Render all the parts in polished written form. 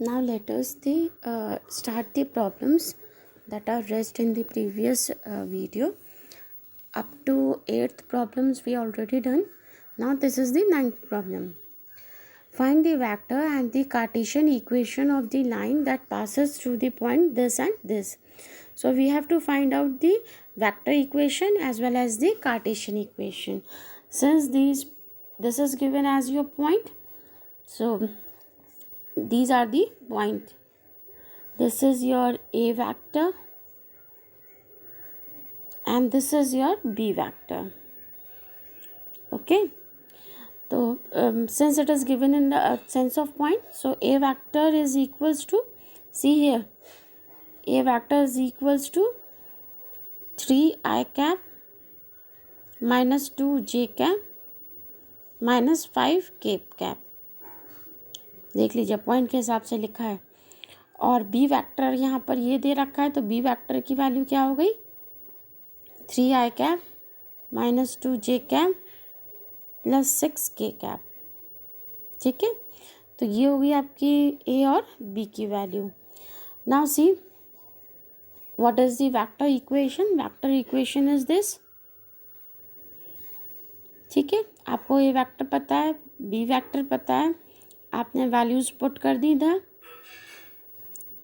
Now let us start the problems that are raised in the previous video. Up to 8th problems we already done. Now this is the 9th problem. Find the vector and the Cartesian equation of the line that passes through the point this and this. So we have to find out the vector equation as well as the Cartesian equation. Since this is given as your point, so these are the point. This is your A vector and this is your B vector. Okay. So since it is given in the sense of point, so A vector is equals to, see here, A vector is equals to 3i cap minus 2j cap minus 5k cap. देख लीजिए point के हिसाब से लिखा है. और B vector यहाँ पर ये दे रखा है, तो बी वैक्टर की वैल्यू क्या हो गई, 3i cap minus 2j cap plus 6k cap. ठीक है, तो ये हो गई आपकी ए और बी की value. Now see what is the vector equation. Vector equation is this. ठीक है, आपको ए वेक्टर पता है, बी वेक्टर पता है, आपने वैल्यूज पुट कर दी इधर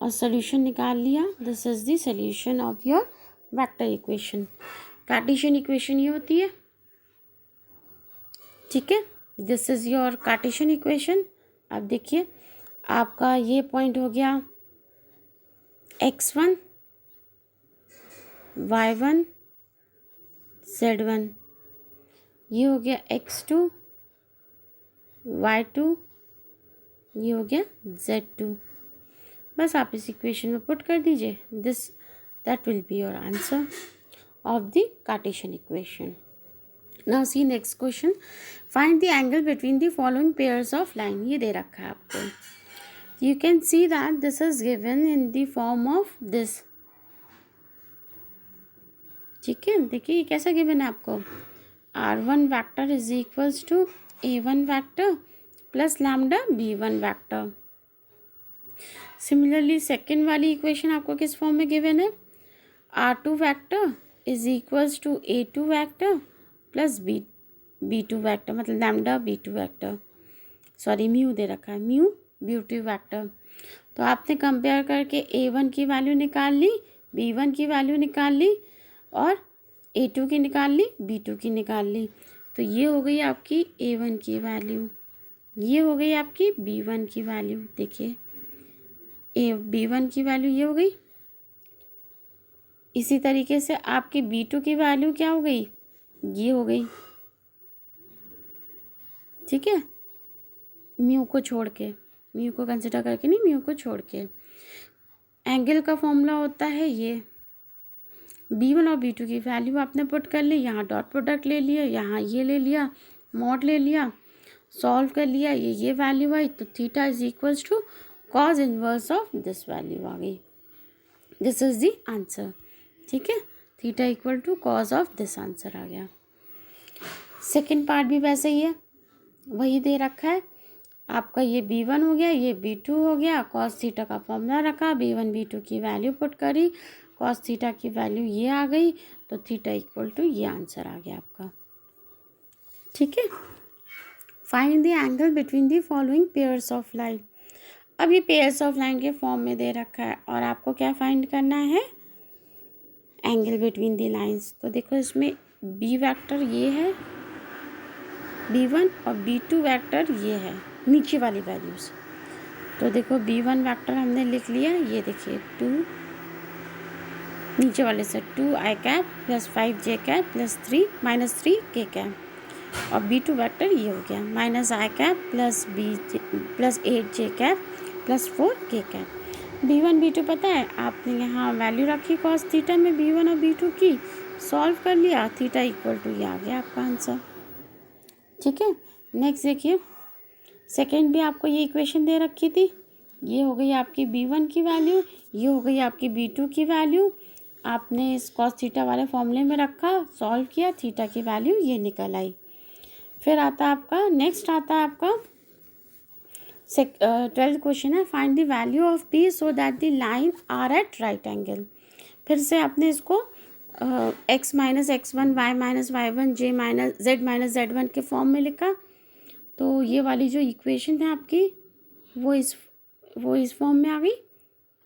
और सोल्यूशन निकाल लिया. This is the solution of your vector equation. Cartesian equation ये होती है. ठीक है, this is your Cartesian equation. अब देखिए आपका ये पॉइंट हो गया x1 y1 z1, ये हो गया x2 y2, ये हो गया z2. बस आप इस इक्वेशन में पुट कर दीजिए. That will be your answer of the Cartesian equation. Now see next question. Find the angle between the following pairs of line. ये दे रखा है आपको. You can see that this is given in the form of this. ठीक है, देखिए ये कैसा गिवन है आपको. r1 vector is equals to a1 vector plus lambda b1 vector. Similarly second वाली इक्वेशन आपको किस फॉर्म में गिवन है, r2 vector is equals to a2 vector plus b2 vector, मतलब lambda b2 vector, sorry mu दे रखा है, mu b2 vector. तो आपने कंपेयर करके a1 की वैल्यू निकाल ली, b1 की वैल्यू निकाल ली और a2 की निकाल ली, b2 की निकाल ली. तो ये हो गई आपकी a1 की वैल्यू, ये हो गई आपकी b1 की वैल्यू. देखिए b1 की वैल्यू ये हो गई. इसी तरीके से आपकी b2 की वैल्यू क्या हो गई, ये हो गई. ठीक है, म्यू को छोड़ के, म्यू को कंसिडर करके नहीं, म्यू को छोड़ के. एंगल का फॉर्मूला होता है ये. b1 और b2 की वैल्यू आपने पुट कर ली, यहाँ डॉट प्रोडक्ट ले लिया, यहाँ ये ले लिया, मॉड ले लिया, सॉल्व कर लिया, ये वैल्यू आई, तो theta is equals to cos inverse of this value आ गई. This is the answer. ठीक है, theta equal to cos of this answer आ गया. सेकेंड पार्ट भी वैसे ही है, वही दे रखा है आपका. ये b1 हो गया, ये b2 हो गया, कॉस थीटा का फॉर्मूला रखा, b1 b2 की वैल्यू पुट करी, कॉस थीटा की वैल्यू ये आ गई, तो थीटा इक्वल टू ये आंसर आ गया आपका. ठीक है, find the angle between the following pairs of line. अब ये पेयर्स ऑफ लाइन के फॉर्म में दे रखा है और आपको क्या फाइंड करना है, एंगल बिटवीन द लाइंस. तो देखो इसमें बी वेक्टर ये है b1 और b2 वेक्टर ये है, नीचे वाली वैल्यूज़. तो देखो b1 वेक्टर हमने लिख लिया, ये देखिए 2, नीचे वाले से 2i cap plus 5j cap plus 3 minus 3k cap. और b2 वेक्टर ये हो गया minus i cap plus 8j cap plus 4k cap. b1 b2 पता है, आपने यहाँ वैल्यू रखी कॉस थीटा में b1 और b2 की, सॉल्व कर लिया, थीटा इक्वल टू ये आ गया आपका आंसर. ठीक है, नेक्स्ट देखिए सेकेंड भी आपको ये इक्वेशन दे रखी थी. ये हो गई आपकी b1 की वैल्यू, ये हो गई आपकी b2 की वैल्यू. आपने इस कॉस थीटा वाले फॉर्मूले में रखा, सॉल्व किया, थीटा की वैल्यू ये निकल आई. फिर आता है आपका नेक्स्ट आता है आपका 12th क्वेश्चन है, find the value of p so that the line are at right angle. फिर से आपने इसको x minus x1, y minus y1, z minus z1 के फॉर्म में लिखा। तो ये वाली जो इक्वेशन है आपकी वो इस फॉर्म में आ गई।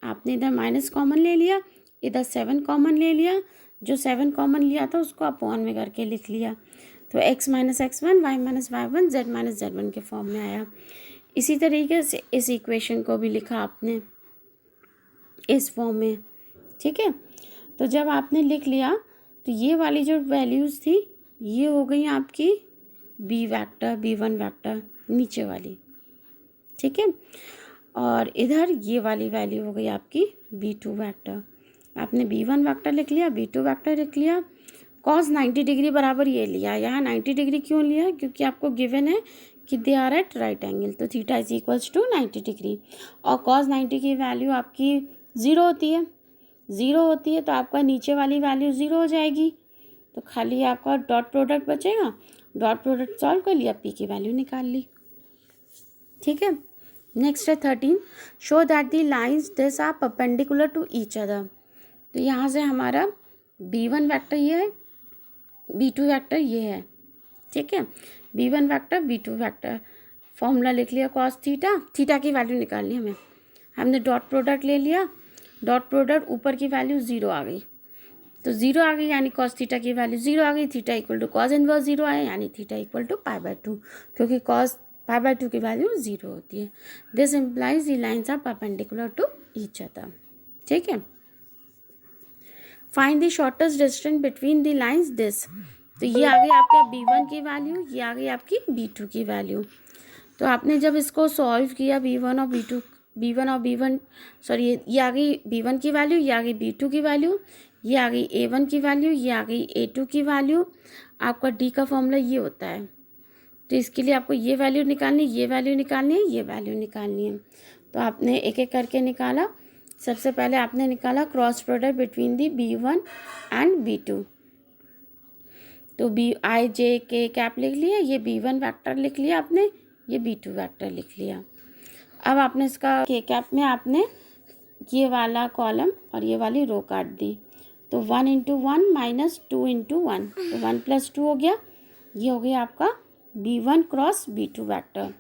आपने इधर माइनस कॉमन ले लिया, इधर 7 कॉमन ले लिया, जो 7 कॉमन लिया था उसको अपॉन में करके लिख लिया। तो x minus x1, y minus y1, z minus z1 के फॉर्म में आया। इसी तरीके से इस इक्वेशन को भी लिखा आपने इस फॉर्म में, ठीक है। तो जब आपने लिख लिया तो ये वाली जो वैल्यूज़ थी ये हो गई आपकी b वेक्टर, b1 वेक्टर नीचे वाली, ठीक है। और इधर ये वाली वैल्यू हो गई आपकी b2 वेक्टर। आपने b1 वेक्टर लिख लिया, b2 वेक्टर लिख लिया। cos 90 डिग्री बराबर ये लिया। यहाँ 90 डिग्री क्यों लिया? क्योंकि आपको गिवन है कि they are at right angle, तो theta is equals to 90 degree. और cos 90 की वैल्यू आपकी 0 होती है, 0 होती है तो आपका नीचे वाली वैल्यू 0 हो जाएगी। तो खाली आपका डॉट प्रोडक्ट बचेगा, डॉट प्रोडक्ट सॉल्व कर लिया, पी की वैल्यू निकाल ली, ठीक है। नेक्स्ट है 13, show that the lines this are perpendicular to each other. तो यहाँ से हमारा b1 वेक्टर ये है, b2 वेक्टर ये है, ठीक है। b1 vector, b2 vector, formula लिख लिया cos थीटा की वैल्यू निकालनी हमें। हमने डॉट प्रोडक्ट ले लिया, डॉट प्रोडक्ट ऊपर की वैल्यू 0 आ गई, तो 0 आ गई यानी cos थीटा की वैल्यू 0 आ गई। Theta equal to cos inverse 0 आया यानी थीटा इक्वल टू π/2, क्योंकि cos π/2 की वैल्यू 0 होती है। This implies the lines are perpendicular to each other, ठीक है। Find the shortest distance between the lines this. तो ये आ गई आपका b1 की वैल्यू, ये आ गई आपकी b2 की वैल्यू। तो आपने जब इसको सॉल्व किया b1 और b1 सॉरी ये आ गई b1 की वैल्यू, ये आ गई b2 की वैल्यू, ये आ गई a1 की वैल्यू, ये आ गई a2 की वैल्यू। आपका d का फॉर्मूला ये होता है। तो इसके लिए आपको ये वैल्यू निकालनी, ये वैल्यू निकालनी है, ये वैल्यू निकालनी है। तो आपने एक एक करके निकाला। सबसे पहले आपने निकाला cross product between the b1 and b2। तो k कैप लिख लिया, ये b1 वेक्टर लिख लिया आपने, ये b2 वेक्टर लिख लिया। अब आपने इसका k कैप में आपने ये वाला कॉलम और ये वाली रो काट दी। तो 1 इंटू 1 माइनस 2 इंटू 1, तो 1 प्लस 2 हो गया। ये हो गया आपका b1 cross b2 vector.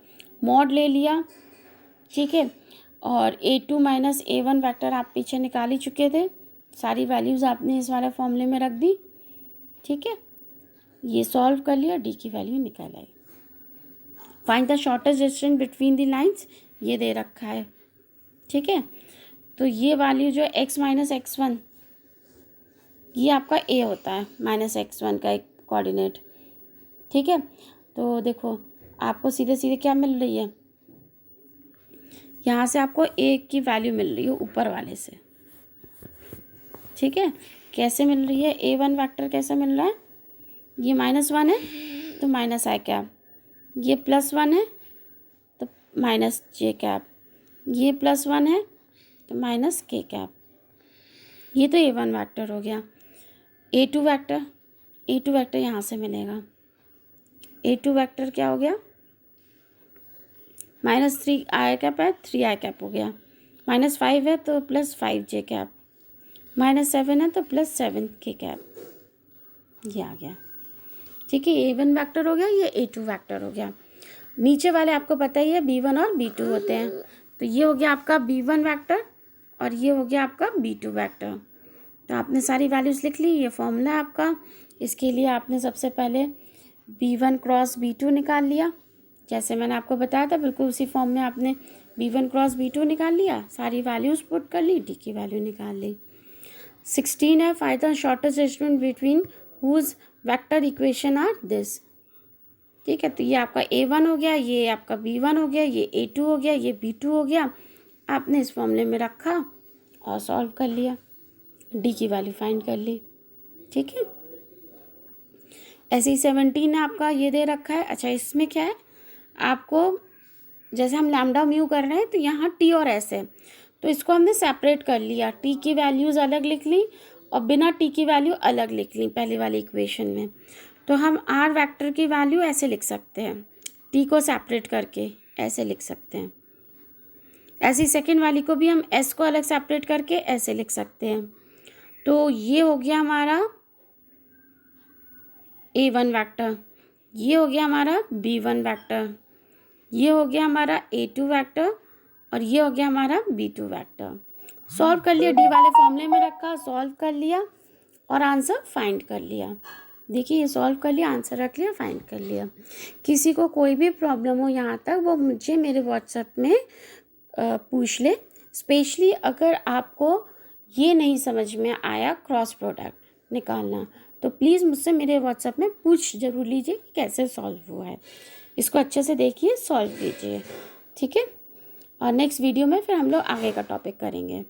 Mod ले लिया, ठीक है। और a2 माइनस a1 वेक्टर आप पीछे निकाल ही चुके थे, सारी वैल्यूज़ आपने इस वाले फॉर्मूले में रख दी, ठीक है। ये सॉल्व कर लिया, d की वैल्यू निकाल आई। Find the shortest distance between the lines, ये दे रखा है, ठीक है। तो ये वैल्यू जो x माइनस x1, ये आपका a होता है, माइनस x1 का एक कोऑर्डिनेट, ठीक है। तो देखो आपको सीधे सीधे क्या मिल रही है, यहाँ से आपको a की वैल्यू मिल रही है ऊपर वाले से, ठीक है। कैसे मिल रही है, a1 वेक्टर कैसे मिल रहा है, ये -1 है तो माइनस i कैप, ये +1 है तो माइनस j कैप, ये +1 है तो माइनस k कैप। ये तो a1 वेक्टर हो गया। a2 वेक्टर यहाँ से मिलेगा। a2 वेक्टर क्या हो गया, -3i कैप है, 3i कैप हो गया। -5 है तो +5j कैप, -7 है तो +7k कैप, ये आ गया, ठीक है। a1 वेक्टर हो गया, ये a2 वेक्टर हो गया। नीचे वाले आपको पता ही है b1 और b2 होते हैं। तो ये हो गया आपका b1 वेक्टर और ये हो गया आपका b2 वेक्टर। तो आपने सारी वैल्यूज़ लिख ली, ये फॉर्मूला है आपका। इसके लिए आपने सबसे पहले b1 क्रॉस b2 निकाल लिया, जैसे मैंने आपको बताया था बिल्कुल उसी फॉर्म में आपने b1 क्रॉस b2 निकाल लिया, सारी वैल्यूज़ पुट कर ली, d की वैल्यू निकाल ली। 16 है, find the shortest distance between whose vector equation are this, ठीक है। तो ये आपका a1 हो गया, ये आपका b1 हो गया, ये a2 हो गया, ये b2 हो गया। आपने इस फॉर्मूले में रखा और सॉल्व कर लिया, d की वैल्यू फाइंड कर ली, ठीक है। ऐसे ही 17 है आपका, ये दे रखा है। अच्छा इसमें क्या है, आपको जैसे हम लैम्डा म्यू कर रहे हैं तो यहाँ t और s है, तो इसको हमने सेपरेट कर लिया, t की वैल्यूज़ अलग लिख ली और बिना t की वैल्यू अलग लिख ली पहले वाली इक्वेशन में। तो हम r वेक्टर की वैल्यू ऐसे लिख सकते हैं, t को सेपरेट करके ऐसे लिख सकते हैं, ऐसी सेकंड वाली को भी हम एस को अलग सेपरेट करके ऐसे लिख सकते हैं। तो ये हो गया हमारा A1 वेक्टर, ये हो गया हमारा B1 वेक्टर, ये हो गया हमारा A2 वेक्टर और ये हो गया हमारा B2 वेक्टर। सॉल्व कर लिया, डी वाले फॉर्मूले में रखा, सॉल्व कर लिया और आंसर फाइंड कर लिया। देखिए ये सॉल्व कर लिया, आंसर रख लिया, फाइंड कर लिया। किसी को कोई भी प्रॉब्लम हो यहाँ तक, वो मुझे मेरे व्हाट्सएप में पूछ ले। स्पेशली अगर आपको ये नहीं समझ में आया क्रॉस प्रोडक्ट निकालना, तो प्लीज़ मुझसे मेरे व्हाट्सएप में पूछ जरूर लीजिए कि कैसे सॉल्व हुआ है। इसको अच्छे से देखिए, सॉल्व कीजिए, ठीक है। और नेक्स्ट वीडियो में फिर हम लोग आगे का टॉपिक करेंगे।